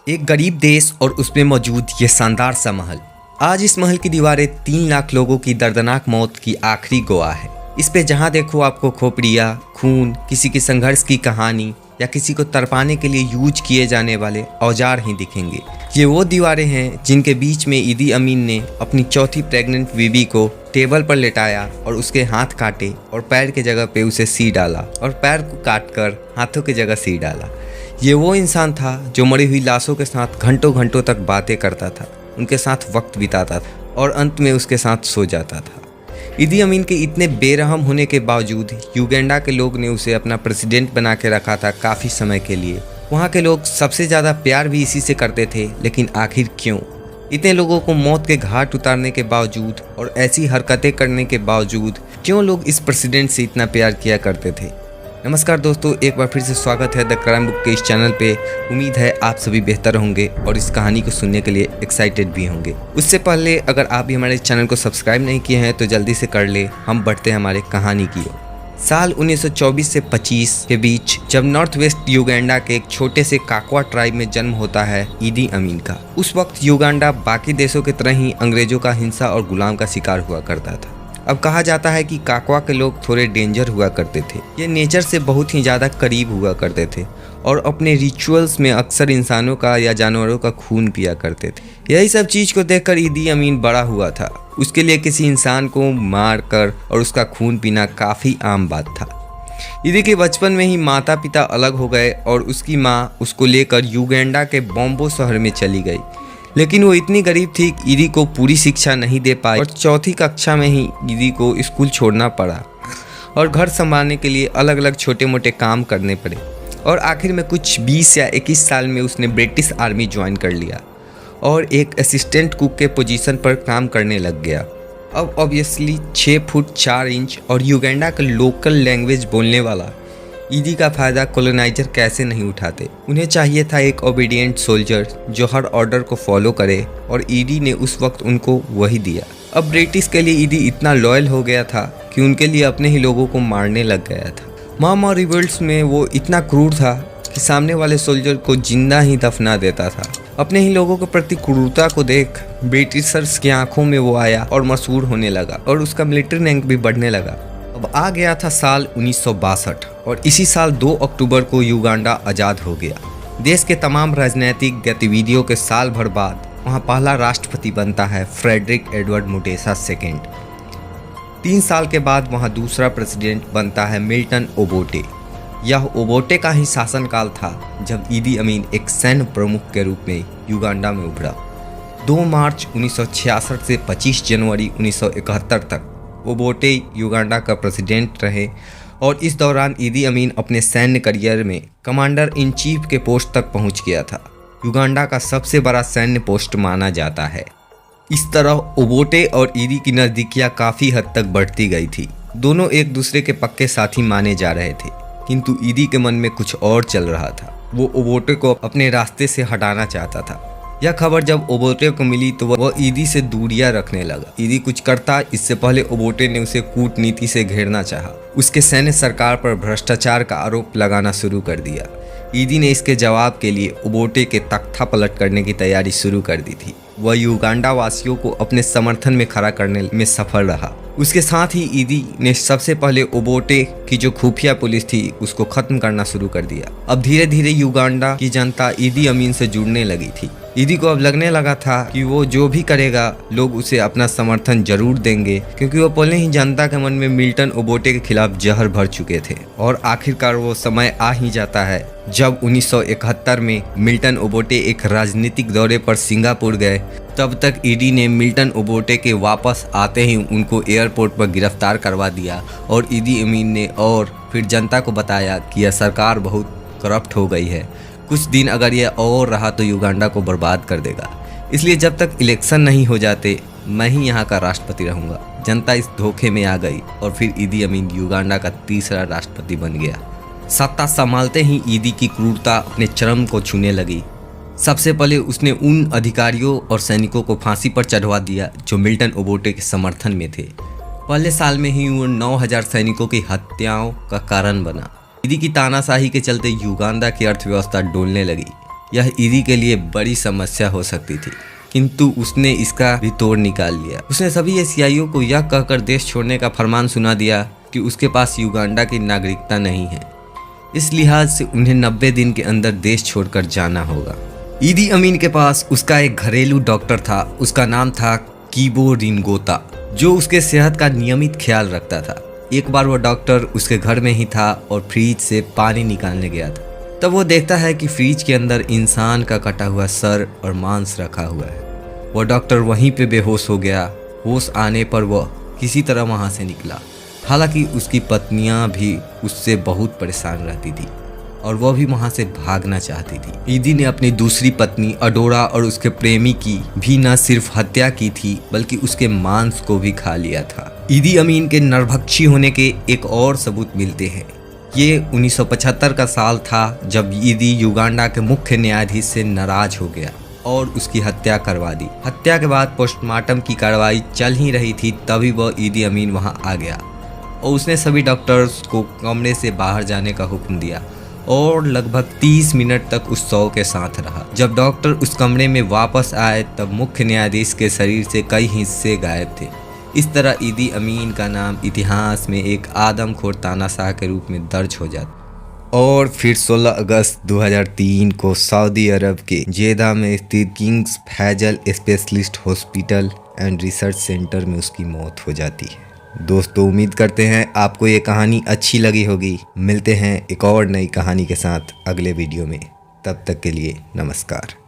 एक गरीब देश और उसमें मौजूद ये शानदार सा महल। आज इस महल की दीवारें 3 लाख लोगों की दर्दनाक मौत की आखिरी गवाह है। इस पे जहाँ देखो आपको खोपड़िया, खून, किसी की संघर्ष की कहानी या किसी को तड़पाने के लिए यूज किए जाने वाले औजार ही दिखेंगे। ये वो दीवारें हैं जिनके बीच में ईदी अमीन ने अपनी चौथी प्रेग्नेंट बीवी को टेबल पर लेटाया और उसके हाथ काटे और पैर की जगह पे उसे सी डाला और पैर को काटकर हाथों की जगह सी डाला। ये वो इंसान था जो मरी हुई लाशों के साथ घंटों घंटों तक बातें करता था, उनके साथ वक्त बिताता था और अंत में उसके साथ सो जाता था। ईदी अमीन के इतने बेरहम होने के बावजूद युगांडा के लोग ने उसे अपना प्रेसिडेंट बना के रखा था काफ़ी समय के लिए। वहाँ के लोग सबसे ज़्यादा प्यार भी इसी से करते थे, लेकिन आखिर क्यों? इतने लोगों को मौत के घाट उतारने के बावजूद और ऐसी हरकतें करने के बावजूद क्यों लोग इस प्रेसिडेंट से इतना प्यार किया करते थे? नमस्कार दोस्तों, एक बार फिर से स्वागत है द क्राइम बुक के इस चैनल पे। उम्मीद है आप सभी बेहतर होंगे और इस कहानी को सुनने के लिए एक्साइटेड भी होंगे। उससे पहले अगर आप भी हमारे चैनल को सब्सक्राइब नहीं किए हैं तो जल्दी से कर ले। हम बढ़ते हैं हमारे कहानी की ओर। साल 1924 से 25 के बीच जब नॉर्थ वेस्ट युगांडा के एक छोटे से काकवा ट्राइब में जन्म होता है ईदी अमीन का। उस वक्त युगांडा बाकी देशों की तरह ही अंग्रेजों का हिंसा और गुलाम का शिकार हुआ करता था। अब कहा जाता है कि काकवा के लोग थोड़े डेंजर हुआ करते थे। ये नेचर से बहुत ही ज़्यादा करीब हुआ करते थे और अपने रिचुअल्स में अक्सर इंसानों का या जानवरों का खून पिया करते थे। यही सब चीज़ को देखकर ईदी अमीन बड़ा हुआ था। उसके लिए किसी इंसान को मार कर और उसका खून पीना काफ़ी आम बात था। ईदी के बचपन में ही माता पिता अलग हो गए और उसकी माँ उसको लेकर युगांडा के बॉम्बो शहर में चली गई। लेकिन वो इतनी गरीब थी कि ईदी को पूरी शिक्षा नहीं दे पाई और चौथी कक्षा में ही ईदी को स्कूल छोड़ना पड़ा और घर संभालने के लिए अलग अलग छोटे मोटे काम करने पड़े। और आखिर में कुछ 20 या 21 साल में उसने ब्रिटिश आर्मी ज्वाइन कर लिया और एक असिस्टेंट कुक के पोजीशन पर काम करने लग गया। अब ऑब्वियसली 6 फुट 4 इंच और युगांडा का लोकल लैंग्वेज बोलने वाला ईदी का फ़ायदा कॉलोनाइजर कैसे नहीं उठाते। उन्हें चाहिए था एक ओबीडिएंट सोल्जर जो हर ऑर्डर को फॉलो करे और ईदी ने उस वक्त उनको वही दिया। अब ब्रिटिश के लिए ईदी इतना लॉयल हो गया था कि उनके लिए अपने ही लोगों को मारने लग गया था। मामा रिवोल्ट्स में वो इतना क्रूर था कि सामने वाले सोल्जर को जिंदा ही दफना देता था। अपने ही लोगों के प्रति क्रूरता को देख ब्रिटिशर्स की आंखों में वो आया और मशहूर होने लगा और उसका मिलिट्री रैंक भी बढ़ने लगा। अब आ गया था साल 1962 और इसी साल 2 अक्टूबर को युगांडा आज़ाद हो गया। देश के तमाम राजनीतिक गतिविधियों के साल भर बाद वहाँ पहला राष्ट्रपति बनता है फ्रेडरिक एडवर्ड मुटेसा सेकेंड। 3 साल के बाद वहाँ दूसरा प्रेसिडेंट बनता है मिल्टन ओबोटे। यह ओबोटे का ही शासनकाल था जब ईदी अमीन एक सैन्य प्रमुख के रूप में युगांडा में उभरा। 2 मार्च 1966 से 25 जनवरी 1971 तक ओबोटे युगांडा का प्रेसिडेंट रहे और इस दौरान ईदी अमीन अपने सैन्य करियर में कमांडर इन चीफ के पोस्ट तक पहुंच गया था। युगांडा का सबसे बड़ा सैन्य पोस्ट माना जाता है। इस तरह ओबोटे और ईदी की नज़दीकियां काफ़ी हद तक बढ़ती गई थी। दोनों एक दूसरे के पक्के साथी माने जा रहे थे, किंतु ईदी के मन में कुछ और चल रहा था। वो ओबोटे को अपने रास्ते से हटाना चाहता था। यह खबर जब ओबोटे को मिली तो वह ईदी से दूरियां रखने लगा। ईदी कुछ करता इससे पहले ओबोटे ने उसे कूटनीति से घेरना चाहा। उसके सैन्य सरकार पर भ्रष्टाचार का आरोप लगाना शुरू कर दिया। ईदी ने इसके जवाब के लिए ओबोटे के तख्ता पलट करने की तैयारी शुरू कर दी थी। वह युगांडा वासियों को अपने समर्थन में खड़ा करने में सफल रहा। उसके साथ ही ईदी ने सबसे पहले ओबोटे की जो खुफिया पुलिस थी उसको खत्म करना शुरू कर दिया। अब धीरे धीरे युगांडा की जनता ईदी अमीन से जुड़ने लगी थी। ईदी को अब लगने लगा था कि वो जो भी करेगा लोग उसे अपना समर्थन जरूर देंगे, क्योंकि वो पहले ही जनता के मन में मिल्टन ओबोटे के खिलाफ जहर भर चुके थे। और आखिरकार वो समय आ ही जाता है जब 1971 में मिल्टन ओबोटे एक राजनीतिक दौरे पर सिंगापुर गए। तब तक ईडी ने मिल्टन ओबोटे के वापस आते ही उनको एयरपोर्ट पर गिरफ्तार करवा दिया और ईदी अमीन ने और फिर जनता को बताया कि यह सरकार बहुत करप्ट हो गई है। कुछ दिन अगर यह और रहा तो युगांडा को बर्बाद कर देगा, इसलिए जब तक इलेक्शन नहीं हो जाते मैं ही यहाँ का राष्ट्रपति रहूँगा। जनता इस धोखे में आ गई और फिर ईदी अमीन युगांडा का तीसरा राष्ट्रपति बन गया। सत्ता संभालते ही ईदी की क्रूरता अपने चरम को छूने लगी। सबसे पहले उसने उन अधिकारियों और सैनिकों को फांसी पर चढ़वा दिया जो मिल्टन ओबोटे के समर्थन में थे। पहले साल में ही वो 9000 सैनिकों की हत्याओं का कारण बना। ईदी की तानाशाही के चलते युगांडा की अर्थव्यवस्था डोलने लगी। यह ईदी के लिए बड़ी समस्या हो सकती थी, किंतु उसने इसका भी तोड़ निकाल लिया। उसने सभी एशियाइयों को यह कहकर देश छोड़ने का फरमान सुना दिया कि उसके पास युगांडा की नागरिकता नहीं है। इस लिहाज से उन्हें 90 दिन के अंदर देश छोड़कर जाना होगा। ईदी अमीन के पास उसका एक घरेलू डॉक्टर था। उसका नाम था कीबो रिनगोता, जो उसके सेहत का नियमित ख्याल रखता था। एक बार वो डॉक्टर उसके घर में ही था और फ्रिज से पानी निकालने गया था। तब वो देखता है कि फ्रिज के अंदर इंसान का कटा हुआ सर और मांस रखा हुआ है। वो डॉक्टर वहीं पे बेहोश हो गया। होश आने पर वह किसी तरह वहाँ से निकला। हालांकि उसकी पत्नियाँ भी उससे बहुत परेशान रहती थी और वह भी वहाँ से भागना चाहती थी। ईदी ने अपनी दूसरी पत्नी अडोरा और उसके प्रेमी की भी न सिर्फ हत्या की थी बल्कि उसके मांस को भी खा लिया था। ईदी अमीन के नरभक्षी होने के एक और सबूत मिलते हैं। ये 1975 का साल था जब ईदी युगांडा के मुख्य न्यायाधीश से नाराज हो गया और उसकी हत्या करवा दी। हत्या के बाद पोस्टमार्टम की कार्रवाई चल ही रही थी, तभी वह ईदी अमीन वहां आ गया और उसने सभी डॉक्टर्स को कमरे से बाहर जाने का हुक्म दिया और लगभग 30 मिनट तक उस शव के साथ रहा। जब डॉक्टर उस कमरे में वापस आए तब मुख्य न्यायाधीश के शरीर से कई हिस्से गायब थे। इस तरह ईदी अमीन का नाम इतिहास में एक आदमखोर तानाशाह के रूप में दर्ज हो जाता। और फिर 16 अगस्त 2003 को सऊदी अरब के जेदा में स्थित Kings Faisal specialist hospital and research centre में उसकी मौत हो जाती है। दोस्तों, उम्मीद करते हैं आपको ये कहानी अच्छी लगी होगी। मिलते हैं एक और नई कहानी के साथ अगले वीडियो में। तब तक के लिए नमस्कार।